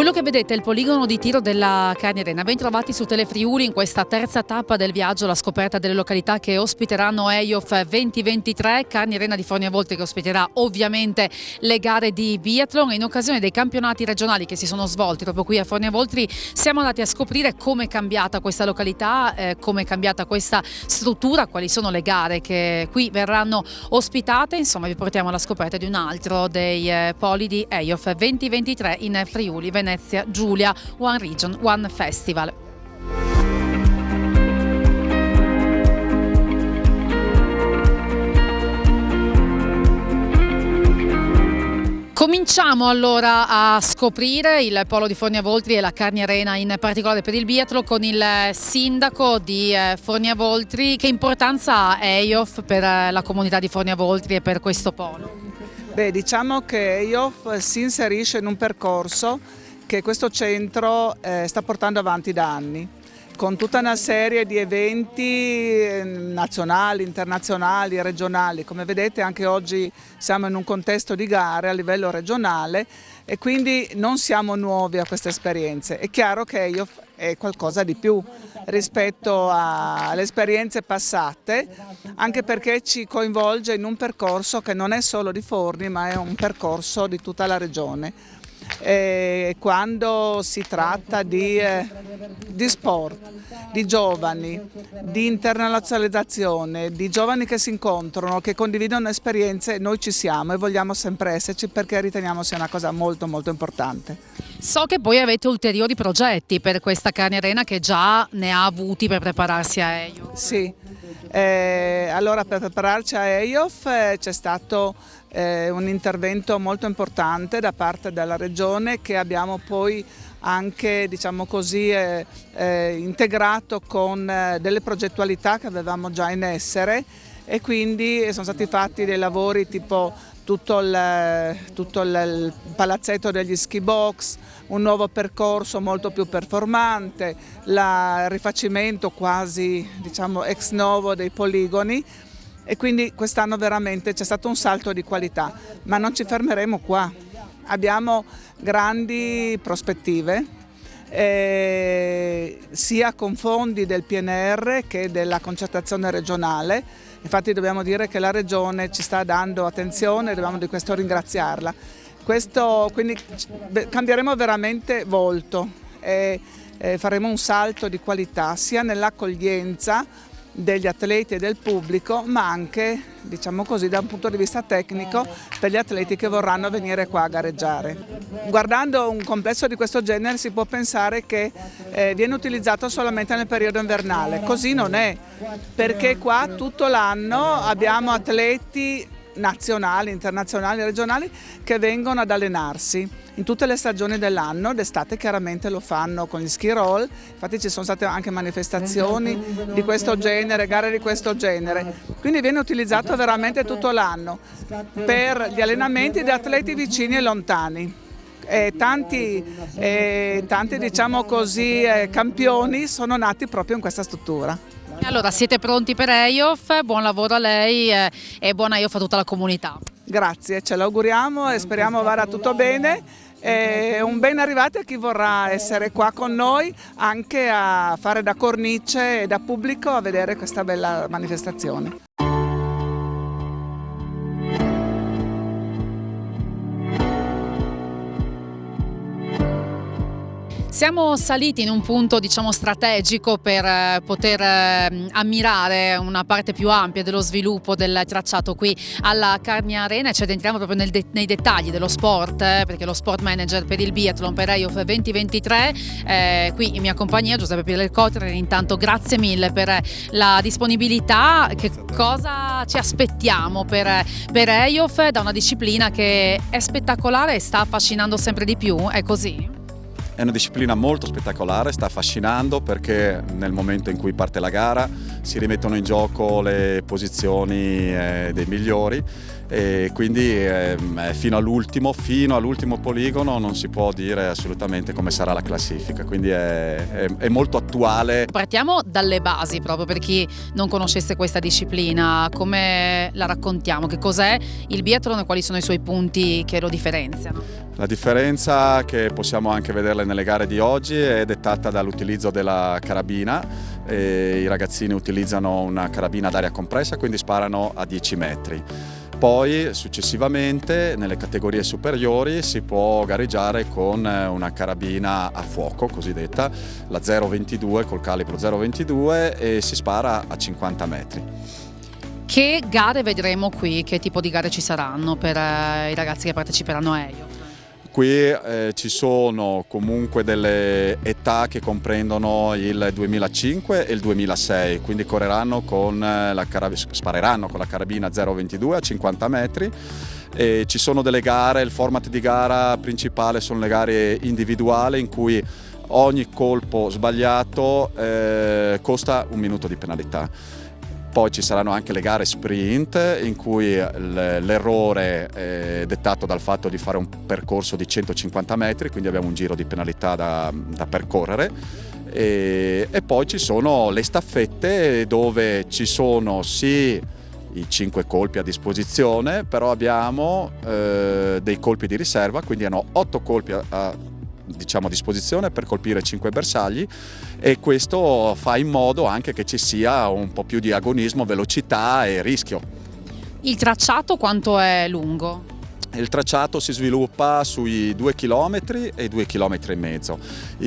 Quello che vedete è il poligono di tiro della Carni Arena. Ben trovati su Telefriuli in questa terza tappa del viaggio, la scoperta delle località che ospiteranno EIOF 2023. Carni Arena di Forniavoltri che ospiterà ovviamente le gare di biathlon, e in occasione dei campionati regionali che si sono svolti proprio qui a Forniavoltri siamo andati a scoprire come è cambiata questa località, come è cambiata questa struttura, quali sono le gare che qui verranno ospitate. Insomma, vi portiamo alla scoperta di un altro dei poli di EIOF 2023 in Friuli Venezia Giulia, One Region, One Festival. Cominciamo allora a scoprire il polo di Forniavoltri e la Carni Arena, in particolare per il biathlon, con il sindaco di Forniavoltri. Che importanza ha EIOF per la comunità di Forniavoltri e per questo polo? Beh, diciamo che EIOF si inserisce in un percorso che questo centro sta portando avanti da anni, con tutta una serie di eventi nazionali, internazionali, regionali. Come vedete anche oggi siamo in un contesto di gare a livello regionale e quindi non siamo nuovi a queste esperienze. È chiaro che EIOF è qualcosa di più rispetto alle esperienze passate, anche perché ci coinvolge in un percorso che non è solo di Forni, ma è un percorso di tutta la regione. Quando si tratta di sport, di giovani, di internazionalizzazione, di giovani che si incontrano, che condividono esperienze, noi ci siamo e vogliamo sempre esserci, perché riteniamo sia una cosa molto molto importante. So che poi avete ulteriori progetti per questa Carni Arena, che già ne ha avuti per prepararsi a EIOF. Sì, allora per prepararci a EIOF c'è stato un intervento molto importante da parte della Regione, che abbiamo poi anche, diciamo così, integrato con delle progettualità che avevamo già in essere, e quindi sono stati fatti dei lavori tipo tutto il palazzetto degli ski box, un nuovo percorso molto più performante, il rifacimento quasi, diciamo, ex novo dei poligoni. E quindi quest'anno veramente c'è stato un salto di qualità, ma non ci fermeremo qua. Abbiamo grandi prospettive, sia con fondi del PNR che della concertazione regionale. Infatti dobbiamo dire che la Regione ci sta dando attenzione e dobbiamo di questo ringraziarla. Quindi cambieremo veramente volto e faremo un salto di qualità sia nell'accoglienza degli atleti e del pubblico, ma anche, diciamo così, da un punto di vista tecnico per gli atleti che vorranno venire qua a gareggiare. Guardando un complesso di questo genere si può pensare che viene utilizzato solamente nel periodo invernale. Così non è, perché qua tutto l'anno abbiamo atleti nazionali, internazionali, regionali che vengono ad allenarsi in tutte le stagioni dell'anno. D'estate chiaramente lo fanno con gli ski roll, infatti ci sono state anche manifestazioni di questo genere, gare di questo genere, quindi viene utilizzato veramente tutto l'anno per gli allenamenti di atleti vicini e lontani. Tanti diciamo così, campioni sono nati proprio in questa struttura. Allora, siete pronti per EIOF? Buon lavoro a lei e buona EIOF a tutta la comunità. Grazie, ce l'auguriamo e speriamo vada tutto bene. Un ben arrivato a chi vorrà essere qua con noi, anche a fare da cornice e da pubblico a vedere questa bella manifestazione. Siamo saliti in un punto, diciamo, strategico per poter ammirare una parte più ampia dello sviluppo del tracciato qui alla Carni Arena, e ci addentriamo proprio nei dettagli dello sport, perché lo sport manager per il biathlon per EIOF 2023 qui in mia compagnia Giuseppe Pierlecotre. Intanto grazie mille per la disponibilità. Che cosa ci aspettiamo per EIOF da una disciplina che è spettacolare e sta affascinando sempre di più? È così? È una disciplina molto spettacolare, sta affascinando, perché nel momento in cui parte la gara si rimettono in gioco le posizioni dei migliori, e quindi fino all'ultimo poligono non si può dire assolutamente come sarà la classifica, quindi è molto attuale. Partiamo dalle basi, proprio per chi non conoscesse questa disciplina. Come la raccontiamo? Che cos'è il biathlon e quali sono i suoi punti che lo differenziano? La differenza, che possiamo anche vederla nelle gare di oggi, è dettata dall'utilizzo della carabina. I ragazzini utilizzano una carabina ad aria compressa, quindi sparano a 10 metri. Poi successivamente nelle categorie superiori si può gareggiare con una carabina a fuoco cosiddetta, la 0,22 col calibro 0,22, e si spara a 50 metri. Che gare vedremo qui? Che tipo di gare ci saranno per i ragazzi che parteciperanno a EIOF? Qui ci sono comunque delle età che comprendono il 2005 e il 2006, quindi spareranno con la carabina 0,22 a 50 metri. E ci sono delle gare, il format di gara principale sono le gare individuali, in cui ogni colpo sbagliato costa 1 minuto di penalità. Poi ci saranno anche le gare sprint, in cui l'errore è dettato dal fatto di fare un percorso di 150 metri, quindi abbiamo un giro di penalità da percorrere. E poi ci sono le staffette, dove ci sono sì i 5 colpi a disposizione, però abbiamo dei colpi di riserva, quindi hanno 8 colpi a disposizione per colpire 5 bersagli, e questo fa in modo anche che ci sia un po' più di agonismo, velocità e rischio. Il tracciato quanto è lungo? Il tracciato si sviluppa sui 2 km e 2,5 km,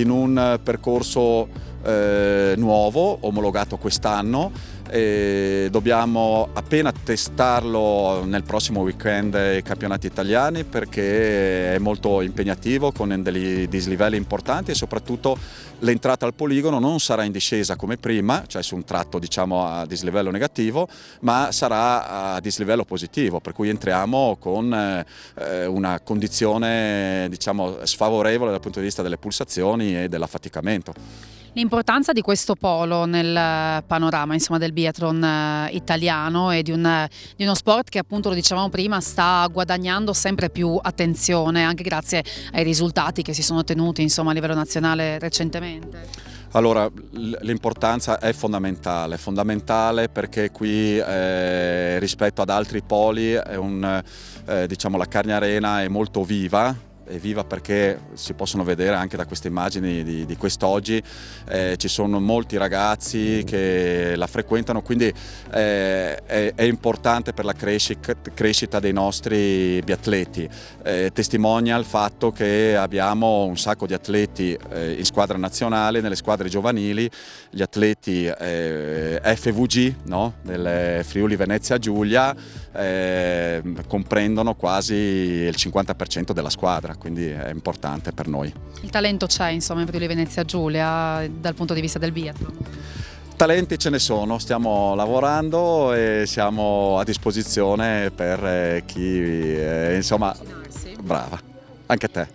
in un percorso nuovo, omologato quest'anno. Dobbiamo appena testarlo nel prossimo weekend ai campionati italiani, perché è molto impegnativo, con dei dislivelli importanti, e soprattutto l'entrata al poligono non sarà in discesa come prima, cioè su un tratto a dislivello negativo, ma sarà a dislivello positivo, per cui entriamo con una condizione sfavorevole dal punto di vista delle pulsazioni e dell'affaticamento. L'importanza di questo polo nel panorama, del biathlon italiano, e di uno sport che, appunto, lo dicevamo prima, sta guadagnando sempre più attenzione, anche grazie ai risultati che si sono ottenuti a livello nazionale recentemente. Allora, l'importanza è fondamentale, perché qui rispetto ad altri poli la Carni Arena è molto viva. È viva perché si possono vedere anche da queste immagini di quest'oggi, ci sono molti ragazzi che la frequentano, quindi è importante per la crescita dei nostri biatleti. Testimonia il fatto che abbiamo un sacco di atleti in squadra nazionale, nelle squadre giovanili. Gli atleti FVG, no? Del Friuli Venezia Giulia, comprendono quasi il 50% della squadra, quindi è importante per noi. Il talento c'è in Friuli Venezia Giulia dal punto di vista del biathlon? Talenti ce ne sono, stiamo lavorando e siamo a disposizione per chi brava, anche te.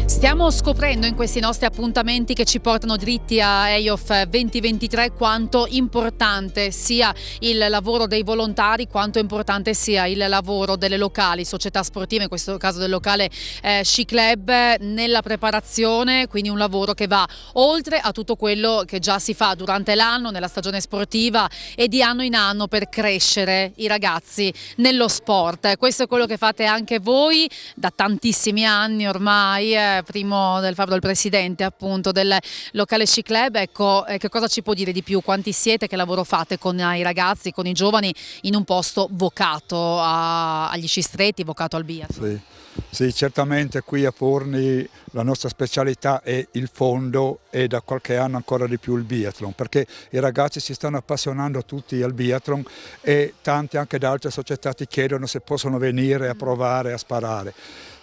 Stiamo scoprendo in questi nostri appuntamenti che ci portano dritti a EIOF 2023 quanto importante sia il lavoro dei volontari, quanto importante sia il lavoro delle locali società sportive, in questo caso del locale Sci Club, nella preparazione, quindi un lavoro che va oltre a tutto quello che già si fa durante l'anno, nella stagione sportiva, e di anno in anno, per crescere i ragazzi nello sport. Questo è quello che fate anche voi da tantissimi anni ormai, primo del farlo il presidente, appunto, del locale Sci Club. Ecco, che cosa ci può dire di più? Quanti siete? Che lavoro fate con i ragazzi, con i giovani, in un posto vocato agli sci stretti, vocato al biathlon? Sì, certamente qui a Forni la nostra specialità è il fondo, e da qualche anno ancora di più il biathlon, perché i ragazzi si stanno appassionando tutti al biathlon, e tanti anche da altre società ti chiedono se possono venire a provare a sparare.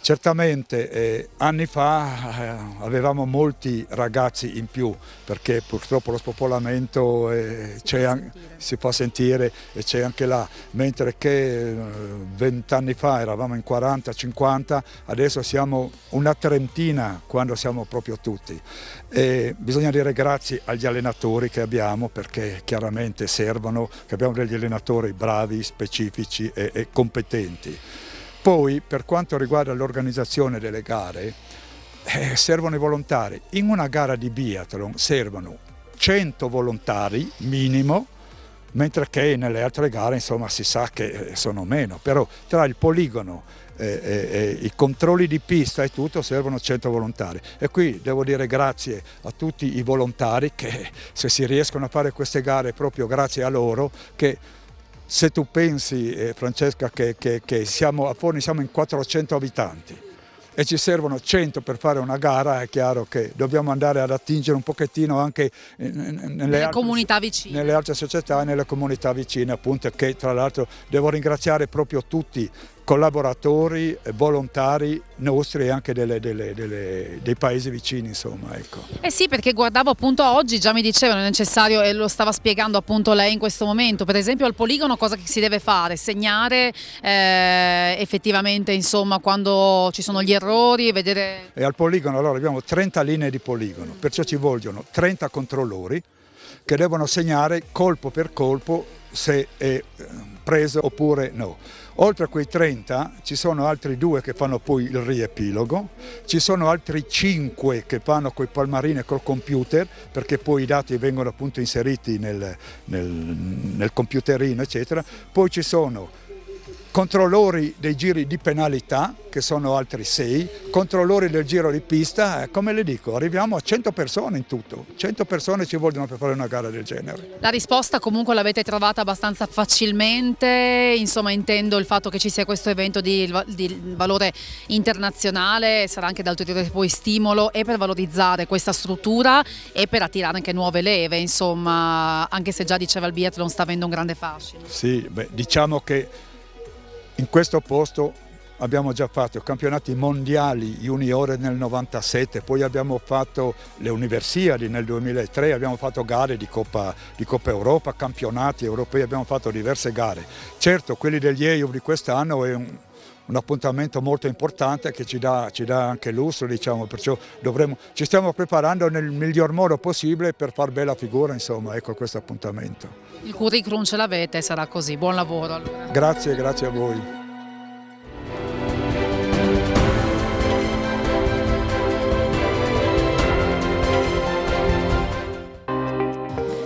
Certamente anni fa avevamo molti ragazzi in più, perché purtroppo lo spopolamento si fa sentire, e c'è anche là, mentre che 20 anni fa eravamo in 40-50, adesso siamo una trentina quando siamo proprio tutti. E bisogna dire grazie agli allenatori che abbiamo, perché chiaramente servono, che abbiamo degli allenatori bravi, specifici e competenti. Poi, per quanto riguarda l'organizzazione delle gare, servono i volontari. In una gara di biathlon servono 100 volontari minimo, mentre che nelle altre gare insomma si sa che sono meno, però tra il poligono i controlli di pista e tutto servono 100 volontari e qui devo dire grazie a tutti i volontari che se si riescono a fare queste gare proprio grazie a loro, che se tu pensi Francesca che a Forni siamo in 400 abitanti e ci servono 100 per fare una gara, è chiaro che dobbiamo andare ad attingere un pochettino anche nelle comunità vicine, nelle altre società e nelle comunità vicine, appunto, che tra l'altro devo ringraziare proprio tutti collaboratori, volontari nostri e anche dei paesi vicini, insomma, ecco. Eh sì, perché guardavo appunto oggi, già mi dicevano è necessario, e lo stava spiegando appunto lei in questo momento, per esempio al poligono cosa che si deve fare? Segnare effettivamente, insomma, quando ci sono gli errori, vedere... E al poligono allora abbiamo 30 linee di poligono, perciò ci vogliono 30 controllori che devono segnare colpo per colpo se è preso oppure no. Oltre a quei 30 ci sono altri 2 che fanno poi il riepilogo, ci sono altri 5 che fanno coi palmarini e col computer, perché poi i dati vengono appunto inseriti nel computerino eccetera, poi ci sono controllori dei giri di penalità, che sono altri 6, controllori del giro di pista, come le dico, arriviamo a 100 persone in tutto, 100 persone ci vogliono per fare una gara del genere. La risposta comunque l'avete trovata abbastanza facilmente, insomma intendo il fatto che ci sia questo evento di valore internazionale, sarà anche da ulteriore poi stimolo e per valorizzare questa struttura e per attirare anche nuove leve, insomma, anche se già diceva il biathlon sta avendo un grande fascino. Sì, diciamo che in questo posto abbiamo già fatto campionati mondiali juniore nel 97, poi abbiamo fatto le Universiadi nel 2003, abbiamo fatto gare di Coppa Europa, campionati europei, abbiamo fatto diverse gare. Certo, quelli degli EIOF di quest'anno è un appuntamento molto importante che ci dà anche lustro, diciamo, perciò ci stiamo preparando nel miglior modo possibile per far bella figura, insomma, ecco questo appuntamento. Il curriculum ce l'avete, sarà così, buon lavoro allora. Grazie a voi.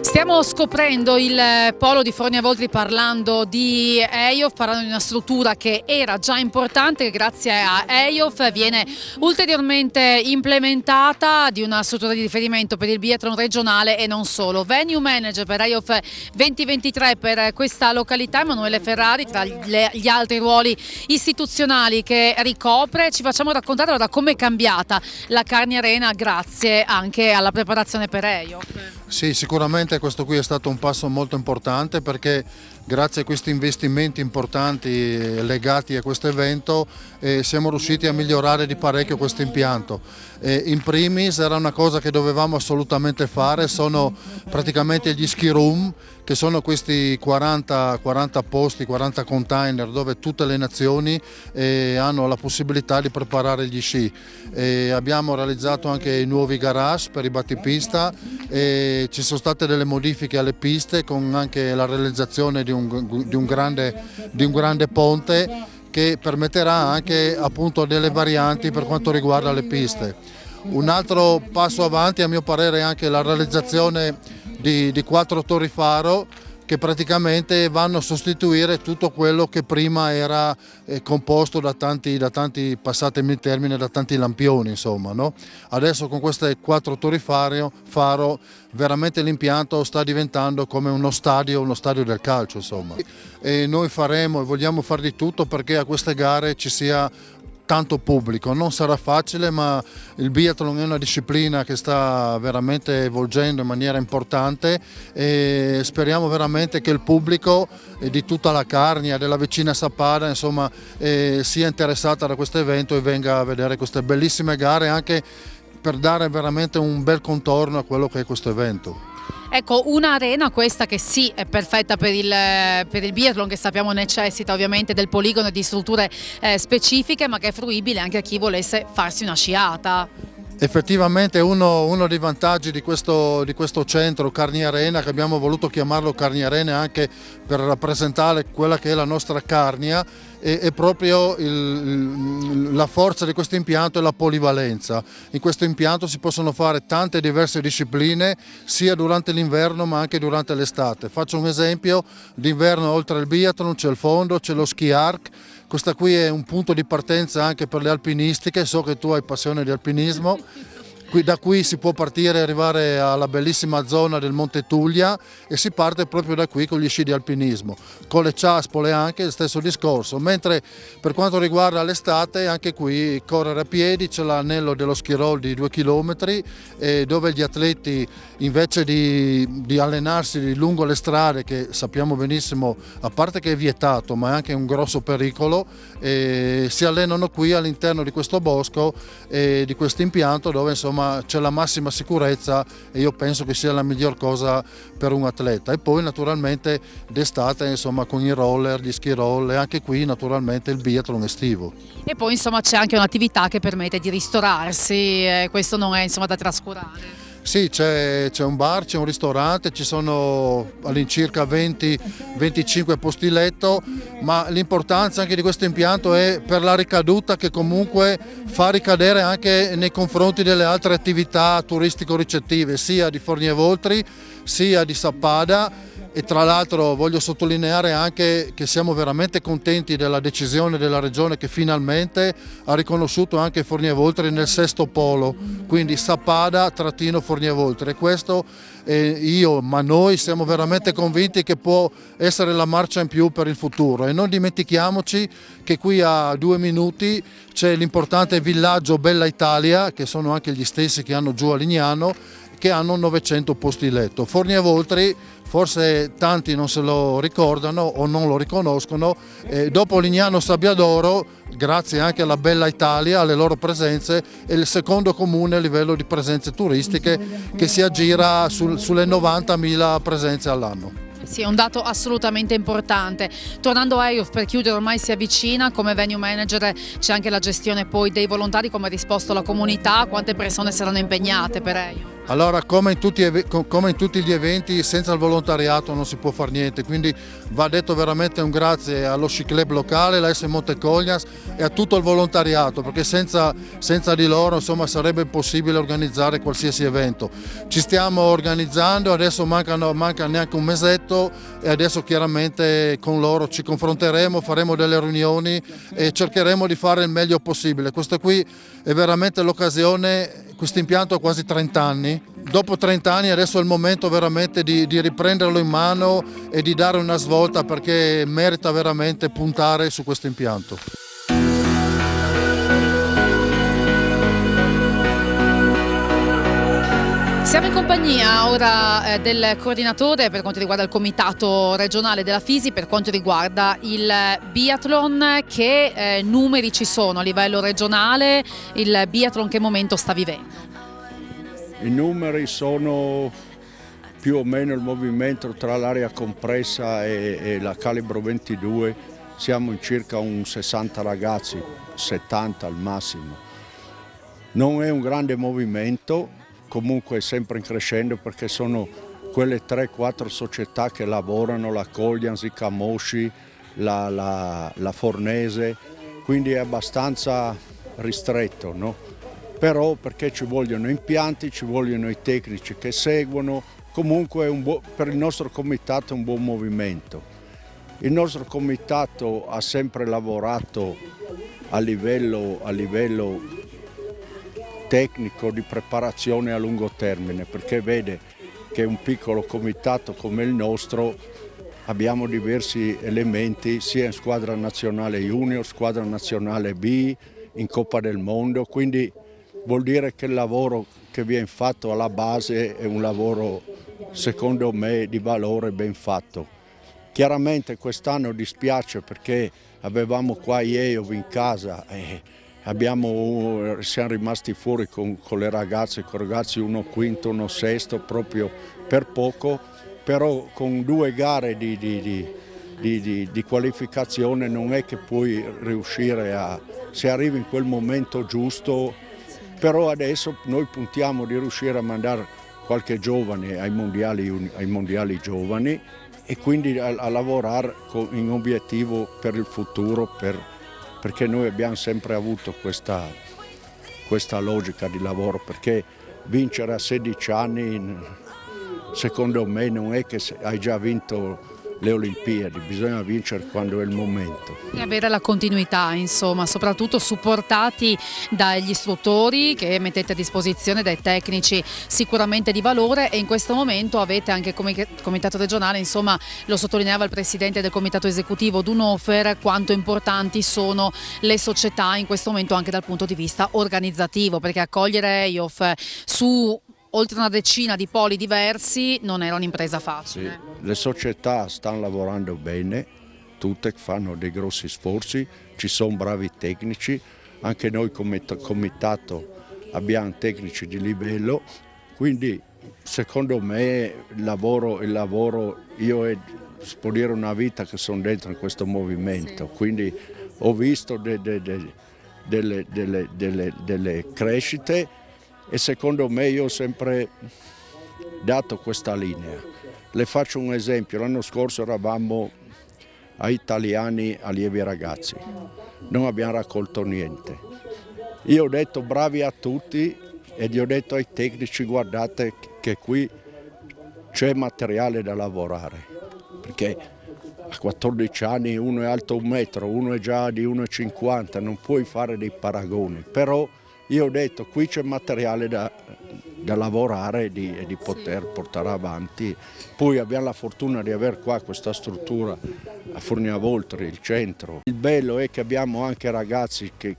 Stiamo scoprendo il polo di Forni Avoltri parlando di EIOF, parlando di una struttura che era già importante, che grazie a EIOF viene ulteriormente implementata, di una struttura di riferimento per il biathlon regionale e non solo. Venue manager per EIOF 2023 per questa località, Emanuele Ferrari, tra gli altri ruoli istituzionali che ricopre. Ci facciamo raccontare ora come è cambiata la Carni Arena grazie anche alla preparazione per EIOF. Sì, sicuramente questo qui è stato un passo molto importante perché grazie a questi investimenti importanti legati a questo evento siamo riusciti a migliorare di parecchio questo impianto. In primis era una cosa che dovevamo assolutamente fare, sono praticamente gli ski room, che sono questi 40 posti, 40 container dove tutte le nazioni hanno la possibilità di preparare gli sci. Abbiamo realizzato anche i nuovi garage per i battipista, ci sono state delle modifiche alle piste con anche la realizzazione di un grande ponte che permetterà anche appunto delle varianti per quanto riguarda le piste. Un altro passo avanti a mio parere è anche la realizzazione di 4 torri faro che praticamente vanno a sostituire tutto quello che prima era composto da tanti, passatemi il termine, da tanti lampioni, insomma, no? Adesso con queste 4 torri faro veramente l'impianto sta diventando come uno stadio del calcio, insomma. E noi faremo e vogliamo fare di tutto perché a queste gare ci sia tanto pubblico. Non sarà facile, ma il biathlon è una disciplina che sta veramente evolgendo in maniera importante e speriamo veramente che il pubblico di tutta la Carnia, della vicina Sappada, insomma, sia interessata da questo evento e venga a vedere queste bellissime gare anche per dare veramente un bel contorno a quello che è questo evento. Ecco, un'arena questa che sì è perfetta per il biathlon, che sappiamo necessita ovviamente del poligono e di strutture specifiche, ma che è fruibile anche a chi volesse farsi una sciata. Effettivamente uno dei vantaggi di questo centro Carni Arena, che abbiamo voluto chiamarlo Carni Arena anche per rappresentare quella che è la nostra Carnia, è proprio la forza di questo impianto e la polivalenza. In questo impianto si possono fare tante diverse discipline sia durante l'inverno ma anche durante l'estate. Faccio un esempio: d'inverno oltre al biathlon c'è il fondo, c'è lo ski arc. Questa qui è un punto di partenza anche per le alpinistiche, so che tu hai passione di alpinismo. Da qui si può partire e arrivare alla bellissima zona del Monte Tuglia e si parte proprio da qui con gli sci di alpinismo. Con le ciaspole anche il stesso discorso, mentre per quanto riguarda l'estate anche qui correre a piedi, c'è l'anello dello ski roll di 2 km dove gli atleti invece di allenarsi lungo le strade, che sappiamo benissimo a parte che è vietato ma è anche un grosso pericolo, si allenano qui all'interno di questo bosco e di questo impianto dove insomma c'è la massima sicurezza e io penso che sia la miglior cosa per un atleta. E poi naturalmente d'estate insomma con i roller, gli ski roll e anche qui naturalmente il biathlon estivo. E poi insomma c'è anche un'attività che permette di ristorarsi, questo non è insomma da trascurare. Sì, c'è un bar, c'è un ristorante, ci sono all'incirca 20-25 posti letto, ma l'importanza anche di questo impianto è per la ricaduta che comunque fa ricadere anche nei confronti delle altre attività turistico-ricettive, sia di Forni e Voltri, sia di Sappada. E tra l'altro voglio sottolineare anche che siamo veramente contenti della decisione della Regione che finalmente ha riconosciuto anche Forni e Voltri nel sesto polo, quindi Sappada-Forni e Voltri. E questo noi siamo veramente convinti che può essere la marcia in più per il futuro. E non dimentichiamoci che qui a 2 minuti c'è l'importante villaggio Bella Italia, che sono anche gli stessi che hanno giù a Lignano, che hanno 900 posti letto. Forni e Voltri, forse tanti non se lo ricordano o non lo riconoscono, dopo Lignano Sabbiadoro, grazie anche alla Bella Italia, alle loro presenze, è il secondo comune a livello di presenze turistiche che si aggira sulle 90.000 presenze all'anno. Sì, è un dato assolutamente importante. Tornando a EIOF, per chiudere, ormai si avvicina, come venue manager c'è anche la gestione poi dei volontari, come ha risposto la comunità, quante persone saranno impegnate per EIOF? Allora, come in tutti gli eventi, senza il volontariato non si può fare niente, quindi va detto veramente un grazie allo sci club locale, la S Montecoglias e a tutto il volontariato, perché senza di loro insomma sarebbe impossibile organizzare qualsiasi evento. Ci stiamo organizzando, adesso manca neanche un mesetto e adesso chiaramente con loro ci confronteremo, faremo delle riunioni e cercheremo di fare il meglio possibile. Questa qui è veramente l'occasione. Questo impianto ha quasi 30 anni, dopo 30 anni adesso è il momento veramente di riprenderlo in mano e di dare una svolta, perché merita veramente puntare su questo impianto. Siamo in compagnia ora del coordinatore per quanto riguarda il comitato regionale della FISI, per quanto riguarda il biathlon. Che numeri ci sono a livello regionale? Il biathlon che momento sta vivendo? I numeri sono più o meno il movimento tra l'area compressa e la calibro 22, siamo in circa un 60 ragazzi, 70 al massimo. Non è un grande movimento, comunque è sempre in crescendo, perché sono quelle 3-4 società che lavorano, la Coglians, i Camosci, la Fornese, quindi è abbastanza ristretto, no? Però perché ci vogliono impianti, ci vogliono i tecnici che seguono, comunque per il nostro comitato è un buon movimento. Il nostro comitato ha sempre lavorato a livello tecnico di preparazione a lungo termine, perché vede che un piccolo comitato come il nostro abbiamo diversi elementi sia in squadra nazionale junior, squadra nazionale B, in Coppa del Mondo, quindi vuol dire che il lavoro che viene fatto alla base è un lavoro secondo me di valore ben fatto. Chiaramente quest'anno dispiace perché avevamo qua EIOF in casa e siamo rimasti fuori con le ragazze, con ragazzi 1/5, 1/6 proprio per poco, però con 2 gare di qualificazione non è che puoi riuscire se arrivi in quel momento giusto però adesso noi puntiamo di riuscire a mandare qualche giovane ai mondiali giovani e quindi a lavorare in obiettivo per il futuro, perché noi abbiamo sempre avuto questa logica di lavoro, perché vincere a 16 anni secondo me non è che hai già vinto le Olimpiadi, bisogna vincere quando è il momento. E avere la continuità, insomma, soprattutto supportati dagli istruttori che mettete a disposizione, dai tecnici sicuramente di valore, e in questo momento avete anche come comitato regionale, insomma, lo sottolineava il presidente del comitato esecutivo Dunofer, quanto importanti sono le società in questo momento anche dal punto di vista organizzativo, perché accogliere EIOF su oltre una decina di poli diversi non era un'impresa facile. Sì, le società stanno lavorando bene, tutte fanno dei grossi sforzi, ci sono bravi tecnici, anche noi come comitato abbiamo tecnici di livello, quindi secondo me il lavoro io è dire una vita che sono dentro in questo movimento, sì. Quindi ho visto delle crescite. E secondo me io ho sempre dato questa linea. Le faccio un esempio, l'anno scorso eravamo a Italiani allievi ragazzi, non abbiamo raccolto niente. Io ho detto bravi a tutti e gli ho detto ai tecnici guardate che qui c'è materiale da lavorare, perché a 14 anni uno è alto 1 metro, uno è già di 1,50, non puoi fare dei paragoni, però io ho detto qui c'è materiale da lavorare e di poter portare avanti. Poi abbiamo la fortuna di avere qua questa struttura a Forniavoltri, il centro. Il bello è che abbiamo anche ragazzi che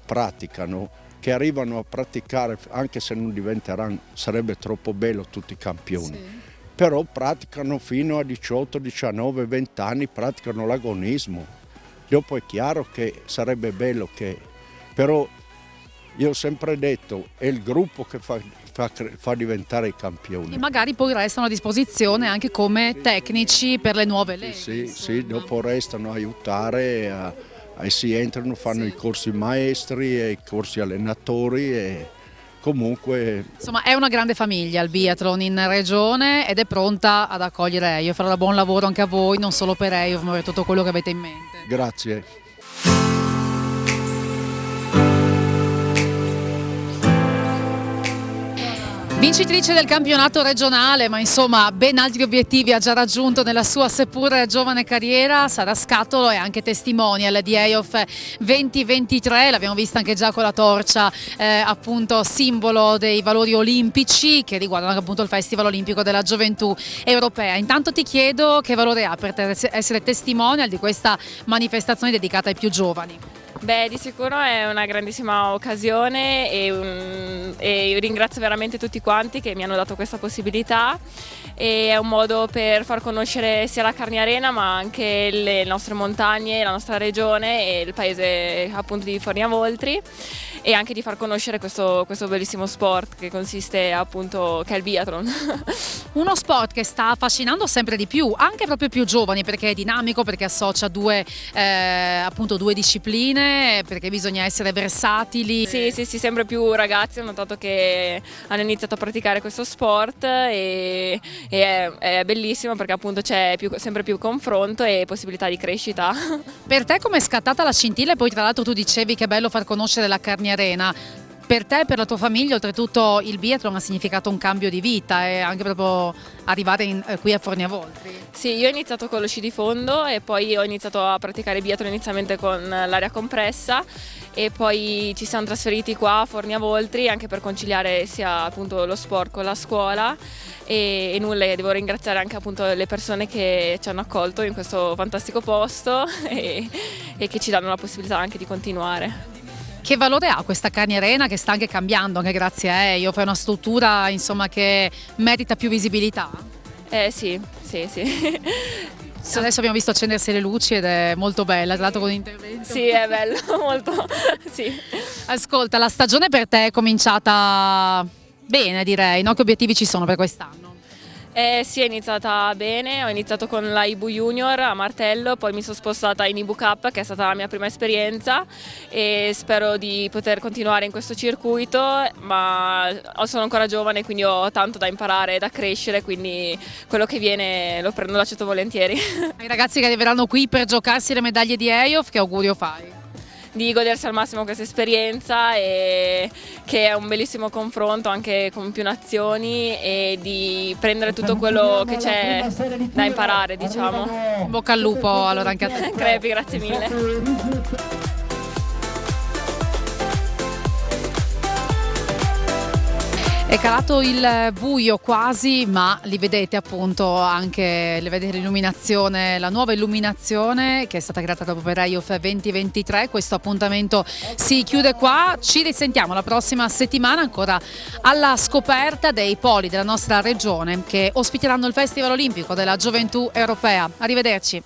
praticano, che arrivano a praticare, anche se non diventeranno, sarebbe troppo bello tutti i campioni. Sì. Però praticano fino a 18, 19, 20 anni, praticano l'agonismo. Dopo è chiaro che sarebbe bello che... però io ho sempre detto, è il gruppo che fa diventare i campioni. E magari poi restano a disposizione anche come tecnici per le nuove leggi. Sì, dopo restano a aiutare, e si entrano, fanno i corsi maestri e i corsi allenatori e comunque... Insomma è una grande famiglia il biathlon in regione ed è pronta ad accogliere EIOF. Farà buon lavoro anche a voi, non solo per EIOF ma per tutto quello che avete in mente. Grazie. Vincitrice del campionato regionale, ma insomma ben altri obiettivi ha già raggiunto nella sua seppur giovane carriera. Sara Scatolo è anche testimonial di EIOF 2023, l'abbiamo vista anche già con la torcia, appunto simbolo dei valori olimpici che riguardano appunto il Festival Olimpico della Gioventù Europea. Intanto ti chiedo che valore ha per te essere testimonial di questa manifestazione dedicata ai più giovani. Beh, di sicuro è una grandissima occasione e io ringrazio veramente tutti quanti che mi hanno dato questa possibilità, e è un modo per far conoscere sia la Carniarena ma anche le nostre montagne, la nostra regione e il paese appunto di Forniavoltri, e anche di far conoscere questo bellissimo sport che consiste appunto, che è il biathlon. Uno sport che sta affascinando sempre di più, anche proprio più giovani, perché è dinamico, perché associa due discipline, perché bisogna essere versatili. Sì, sempre più ragazzi ho notato che hanno iniziato a praticare questo sport e è bellissimo perché appunto c'è sempre più confronto e possibilità di crescita. Per te come è scattata la scintilla? E poi tra l'altro tu dicevi che è bello far conoscere la Carniarena. Per te e per la tua famiglia oltretutto il biathlon ha significato un cambio di vita e anche proprio arrivare qui a Forniavoltri. Sì, io ho iniziato con lo sci di fondo e poi ho iniziato a praticare biathlon inizialmente con l'aria compressa e poi ci siamo trasferiti qua a Forniavoltri anche per conciliare sia appunto lo sport con la scuola e nulla, devo ringraziare anche appunto le persone che ci hanno accolto in questo fantastico posto e che ci danno la possibilità anche di continuare. Che valore ha questa Carniarena che sta anche cambiando anche grazie a EIOF? È una struttura insomma che merita più visibilità? Sì. Adesso abbiamo visto accendersi le luci ed è molto bella, tra l'altro con intervento. Sì, è bello, molto, sì. Ascolta, la stagione per te è cominciata bene direi, no? Che obiettivi ci sono per quest'anno? Sì, è iniziata bene, ho iniziato con la Ibu Junior a Martello, poi mi sono spostata in Ibu Cup, che è stata la mia prima esperienza, e spero di poter continuare in questo circuito, ma sono ancora giovane, quindi ho tanto da imparare e da crescere, quindi quello che viene lo prendo, lo accetto volentieri. Ai ragazzi che arriveranno qui per giocarsi le medaglie di EIOF, che augurio fai? Di godersi al massimo questa esperienza, e che è un bellissimo confronto anche con più nazioni, e di prendere tutto quello che c'è da imparare, diciamo. In bocca al lupo allora anche a te. Crepi, grazie mille. È calato il buio quasi, ma li vedete appunto anche, vedete l'illuminazione, la nuova illuminazione che è stata creata proprio per EIOF 2023. Questo appuntamento si chiude qua, ci risentiamo la prossima settimana ancora alla scoperta dei poli della nostra regione che ospiteranno il Festival Olimpico della Gioventù Europea. Arrivederci.